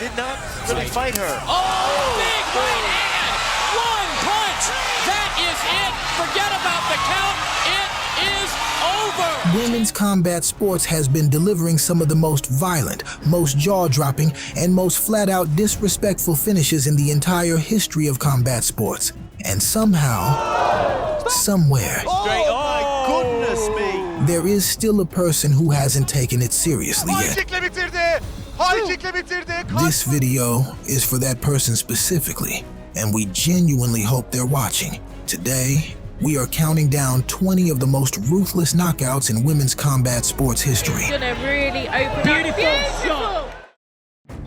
did not really fight her. Oh, big right hand! One punch! That is it! Forget about the count. It is over! Women's combat sports has been delivering some of the most violent, most jaw-dropping, and most flat-out disrespectful finishes in the entire history of combat sports. And somehow, somewhere, Oh, my goodness me! there is still a person who hasn't taken it seriously yet. This video is for that person specifically, and we genuinely hope they're watching. Today, we are counting down 20 of the most ruthless knockouts in women's combat sports history. It's gonna really open up. Beautiful!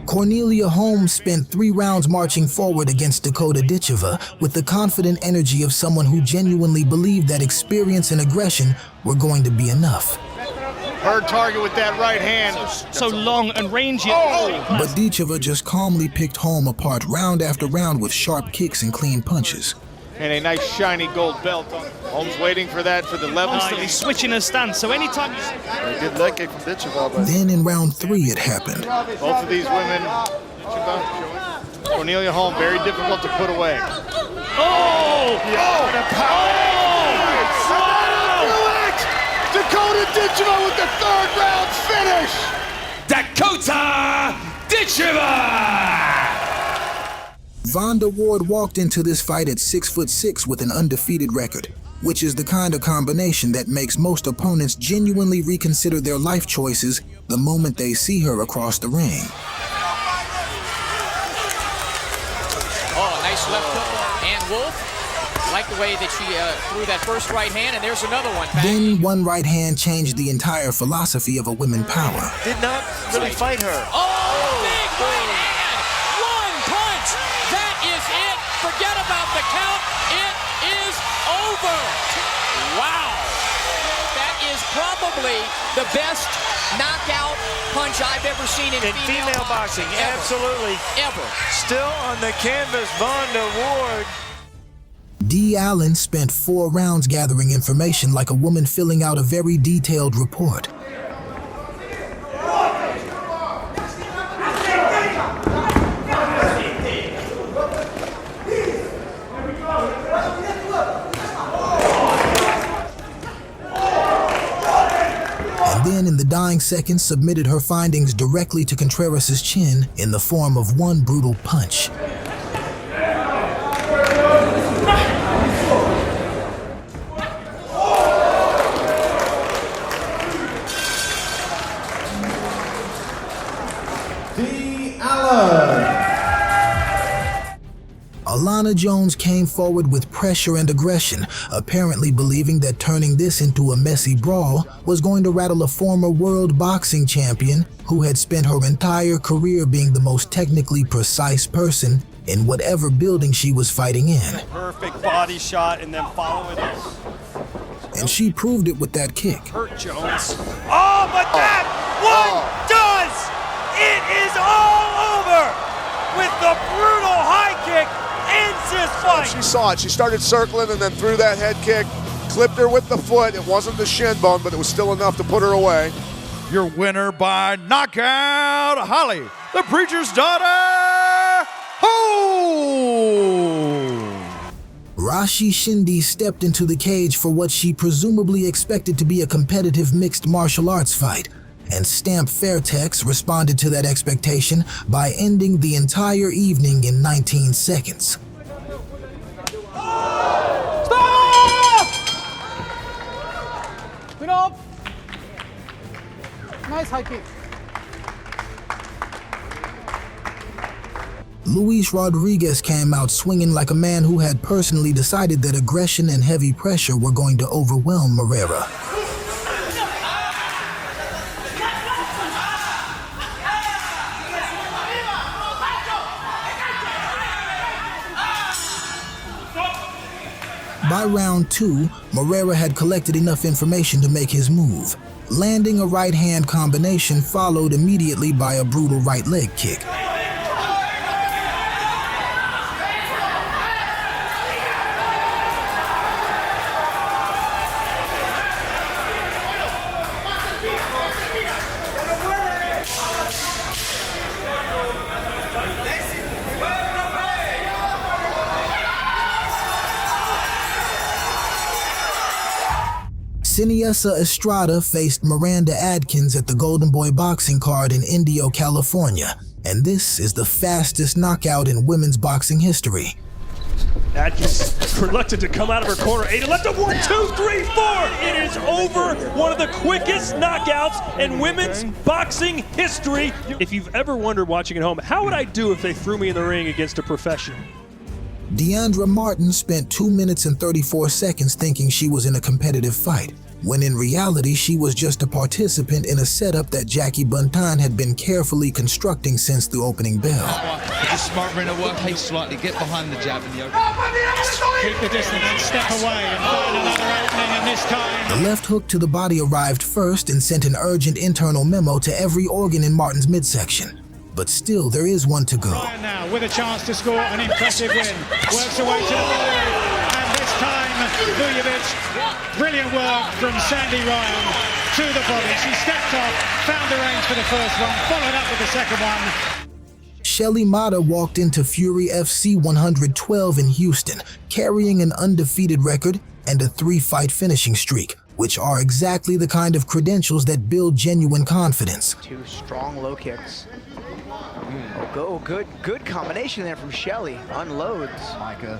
Cornelia Holm spent 3 rounds marching forward against Dakota Ditcheva with the confident energy of someone who genuinely believed that experience and aggression were going to be enough. Her target with that right hand. So long and rangy. But Ditcheva just calmly picked Holm apart round after round with sharp kicks and clean punches. And a nice shiny gold belt. Holmes waiting for that for the level. Constantly switching her stance, so anytime you... A good leg kick from Ditcheva, but Then in round 3 it happened. both of these women, Cornelia Holm, very difficult to put away. Oh! The power! Dakota Ditcheva with the 3rd round finish! Dakota Ditcheva! Vonda Ward walked into this fight at 6'6" with an undefeated record, which is the kind of combination that makes most opponents genuinely reconsider their life choices the moment they see her across the ring. Oh, nice left hook. And Wolf, like the way that she threw that first right hand, and there's another one. Then one right hand changed the entire philosophy of a women power. Did not really fight her. Oh, big right hand! One punch! That is it! Forget about the count. It is over! Wow! That is probably the best knockout punch I've ever seen in female boxing. Ever. Absolutely. Ever. Still on the canvas, Vonda Ward. Dee Allen spent 4 rounds gathering information like a woman filling out a very detailed report. And then in the dying seconds submitted her findings directly to Contreras' chin in the form of one brutal punch. Dee Allen. Alana Jones came forward with pressure and aggression, apparently believing that turning this into a messy brawl was going to rattle a former world boxing champion who had spent her entire career being the most technically precise person in whatever building she was fighting in. Perfect body shot and then follow it up. And she proved it with that kick. Hurt Jones. Oh, but that one does! It is all over with the brutal high kick. Ends this fight. She saw it. She started circling and then threw that head kick, clipped her with the foot. It wasn't the shin bone, but it was still enough to put her away. Your winner by knockout, Holly, the preacher's daughter, Holm. Rashi Shindi stepped into the cage for what she presumably expected to be a competitive mixed martial arts fight, and Stamp Fairtex responded to that expectation by ending the entire evening in 19 seconds. Stop! Good up. Nice high kick. Luis Rodriguez came out swinging like a man who had personally decided that aggression and heavy pressure were going to overwhelm Moreira. By round 2, Moreira had collected enough information to make his move. Landing a right-hand combination followed immediately by a brutal right leg kick. Siniesa Estrada faced Miranda Adkins at the Golden Boy boxing card in Indio, California, and this is the fastest knockout in women's boxing history. Adkins reluctant to come out of her corner. 8 left of 1, 2, 3, 4. It is over. One of the quickest knockouts in women's boxing history. If you've ever wondered watching at home, how would I do if they threw me in the ring against a professional? Deandra Martin spent 2 minutes and 34 seconds thinking she was in a competitive fight, when in reality she was just a participant in a setup that Jackie Buntine had been carefully constructing since the opening bell. Just smart in a work pace slightly, get behind the jab in the open. Keep the distance and step away and find another opening, and this time. The left hook to the body arrived first and sent an urgent internal memo to every organ in Martin's midsection. But still, there is one to go. Ryan now with a chance to score an impressive win. Works away to the body, and this time, Vujovic, brilliant work from Sandy Ryan to the body. She stepped off, found the range for the first one, followed up with the second one. Shelly Mada walked into Fury FC 112 in Houston, carrying an undefeated record and a 3-fight finishing streak, which are exactly the kind of credentials that build genuine confidence. 2 strong low kicks. Good combination there from Shelly. Unloads. Micah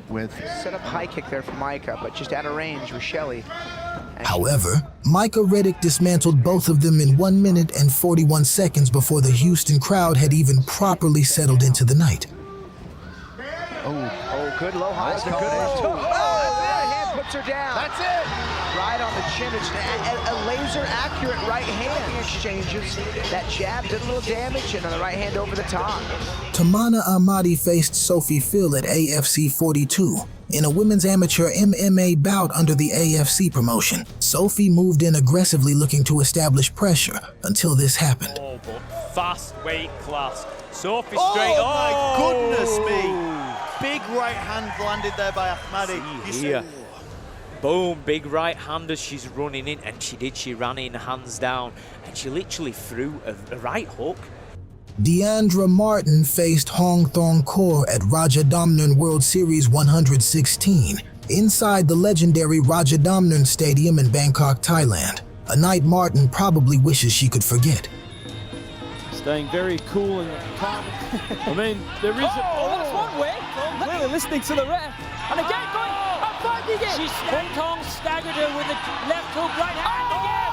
with set up high kick there from Micah, but just out of range with Shelly. However, Micah Reddick dismantled both of them in 1 minute and 41 seconds before the Houston crowd had even properly settled into the night. Oh, good low highs. Good hand puts her down. That's it. Right on the chin. It's a laser accurate right hand exchanges. That jab did a little damage, and on the right hand over the top. Tamana Ahmadi faced Sophie Phil at AFC 42 in a women's amateur MMA bout under the AFC promotion. Sophie moved in aggressively looking to establish pressure until this happened. Oh, but fast weight class. Sophie straight. Oh, my goodness me. Big right hand landed there by Ahmadi. Here. Boom, big right hand as she's running in, and she ran in hands down, and she literally threw a right hook. Deandra Martin faced Hong Thong Kor at Rajadamnern World Series 116 inside the legendary Rajadamnern Stadium in Bangkok, Thailand, a night Martin probably wishes she could forget. Staying very cool and calm. I mean, there is that's one way. Clearly listening to the ref. And again going, finding it. Hong Kong staggered her with a left hook, right hand again.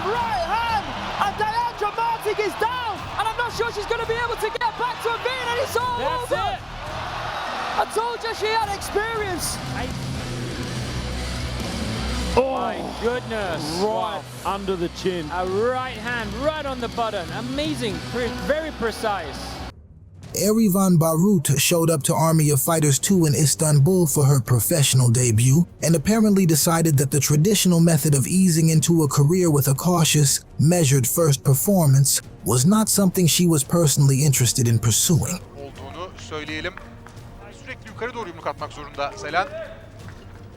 Right hand, and Deandra Martin is down, and I'm not sure she's going to be able to get back to a beat, and it's all over. It. I told you she had experience. Oh my goodness. Right under the chin. A right hand right on the button. Amazing, very precise. Erivan Barut showed up to Army of Fighters 2 in Istanbul for her professional debut and apparently decided that the traditional method of easing into a career with a cautious, measured first performance was not something she was personally interested in pursuing. Olduğunu söyleyelim. Sürekli yukarı doğru yumruk atmak zorunda Selen.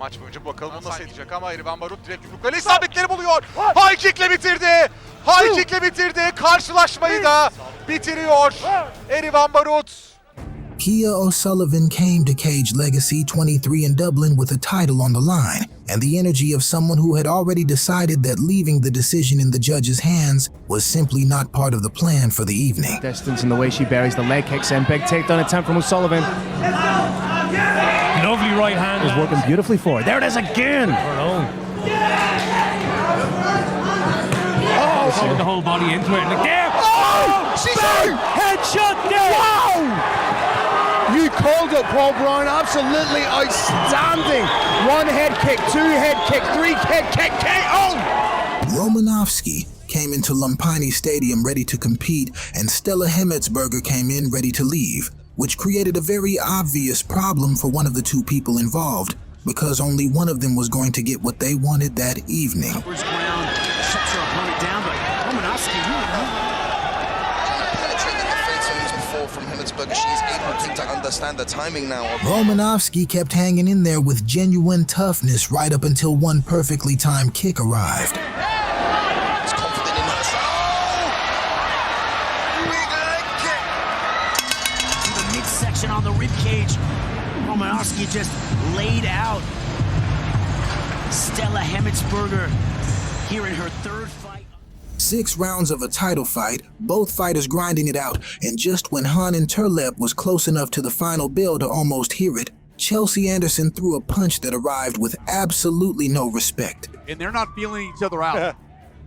Maç boyunca bakalım o nasıl edecek ama Erivan Barut direkt yumruklarıyla isabetleri buluyor. High kick'le bitirdi. High kick'le bitirdi. Karşılaşmayı da bitiriyor Erivan Barut. Kia O'Sullivan came to Cage Legacy 23 in Dublin with a title on the line and the energy of someone who had already decided that leaving the decision in the judge's hands was simply not part of the plan for the evening. Distance and the way she buries the leg kicks in. Big takedown attempt from O'Sullivan. Lovely right hand. Is working beautifully for her. There it is again. Put the whole body into it. And again. Oh! She's out! Headshot there. Wow! You called it, Paul Brown. Absolutely outstanding. 1 head kick, 2 head kick, 3 head kick, KO! Romanovski came into Lumpini Stadium ready to compete, and Stella Hemmetsberger came in ready to leave, which created a very obvious problem for one of the two people involved, because only one of them was going to get what they wanted that evening. Covers ground, shuts her opponent down, but Romanovski penetrating the face moves before from Hemmetsberger. She's able to understand the timing now. Romanovski kept hanging in there with genuine toughness right up until one perfectly timed kick arrived. She's confident in herself. Big leg kick. To the midsection on the rib cage. Romanovski just laid out. Stella Hemmetsberger here in her third fight. 6 rounds of a title fight, both fighters grinding it out, and just when Han and Terlep was close enough to the final bell to almost hear it, Chelsea Anderson threw a punch that arrived with absolutely no respect. And they're not feeling each other out.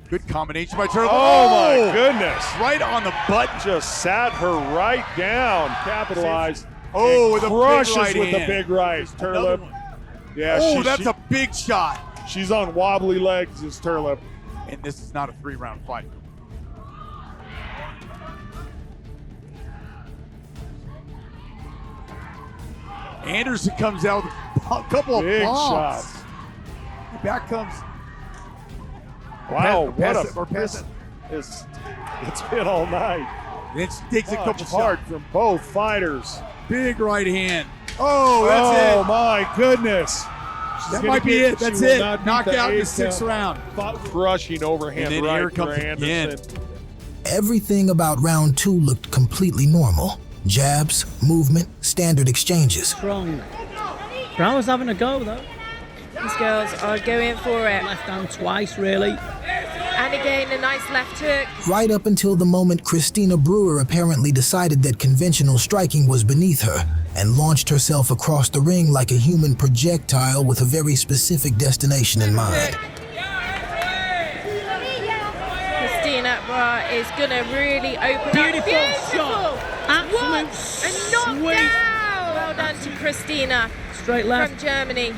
Good combination by Terlep. Oh my goodness. Right on the butt. Just sat her right down, capitalized. Oh, with a crushes big right with hand. the big right, Terlep. Yeah, oh, that's a big shot. She's on wobbly legs as Terlep. And this is not a 3-round fight. Anderson comes out with a couple of big bombs. shots. Back comes. Wow, what or pass a it's been all night. Then she takes a couple hard shots from both fighters. Big right hand. Oh, that's it. Oh my goodness. That might be it. That's it. Knockout in the 6th round. Crushing overhand and then right here comes for Anderson. again. Everything about round 2 looked completely normal. Jabs, movement, standard exchanges. Strong. Brown was having a go though. These girls are going for it. Left hand twice, really. And again, a nice left hook. Right up until the moment Christina Brewer apparently decided that conventional striking was beneath her and launched herself across the ring like a human projectile with a very specific destination in mind. Christina is going to really open Beautiful up. shot. Absolute And knocked down. Well done to Christina. Straight left. From Germany.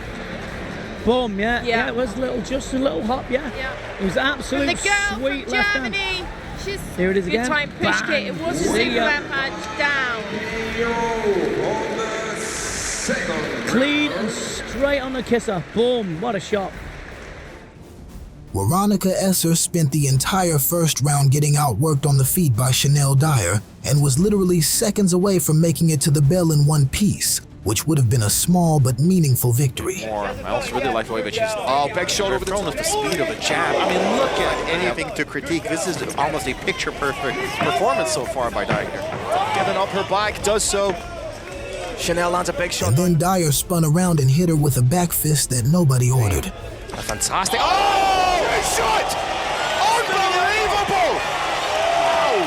Boom, yeah, it was just a little hop, yeah. It was absolute And the girl sweet from left Germany, hand. she's Here it is good again. time push kick. It was a Superman punch down. Clean and straight on the kisser. Boom, what a shot. Veronica Esser spent the entire first round getting outworked on the feet by Chanel Dyer and was literally seconds away from making it to the bell in one piece, which would have been a small but meaningful victory. I also really like the way that she's big shoulder over the throwing with the speed of a jab. I mean, look at anything to critique. This is almost a picture-perfect performance so far by Dyer. Giving up her back, does so. Chanel lands a big shot. And then Dyer spun around and hit her with a back fist that nobody ordered. A fantastic. Oh, big shot! Unbelievable! Wow!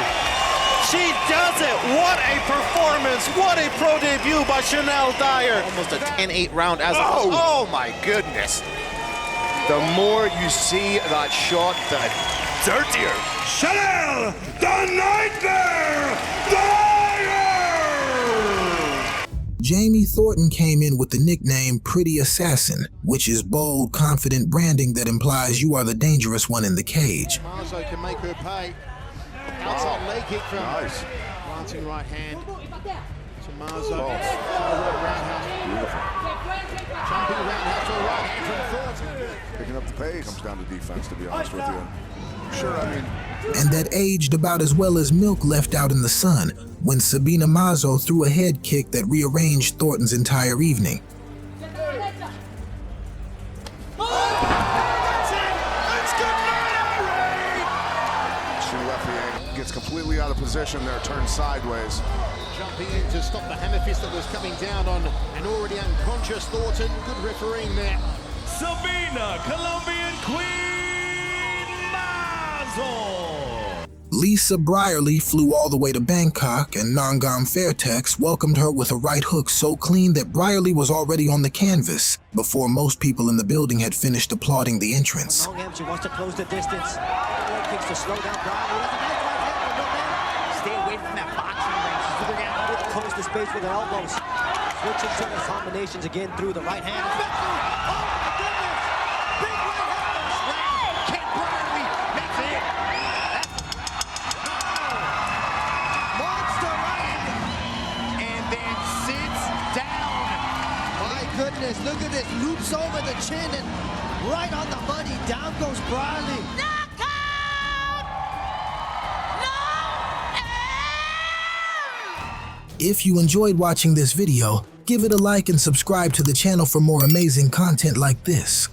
She does it! What a performance! What a pro debut by Chanel Dyer! Almost a 10-8 round as oh my goodness. The more you see that shot, the dirtier. Chanel, the Nightmare Dyer! Jamie Thornton came in with the nickname Pretty Assassin, which is bold, confident branding that implies you are the dangerous one in the cage. Mazo can make her pay. Outside leg kick from glancing right hand to Mazo. Jumping roundhouse to a right hand from Thornton. Picking up the pace. Comes down to defense, to be honest with you. Sure, I mean. And that aged about as well as milk left out in the sun when Sabina Mazo threw a head kick that rearranged Thornton's entire evening. Gets completely out of position there, turns sideways. Jumping in to stop the hammer fist that was coming down on an already unconscious Thornton. Good refereeing there. Sabina, Colombian Queen Mazo! Lisa Brierly flew all the way to Bangkok, and Nangam Fairtex welcomed her with a right hook so clean that Brierly was already on the canvas before most people in the building had finished applauding the entrance. She wants to close the distance. Kicks to slow down Brierly. Stay away from that boxing ring. She's figuring out how to close the space with her elbows. Switching to the combinations again through the right hand. Oh my goodness! Big right hand slam. Can Brierly make it? Monster right hand. And then sits down. My goodness, look at this. Loops over the chin and right on the money. Down goes Brierly. If you enjoyed watching this video, give it a like and subscribe to the channel for more amazing content like this.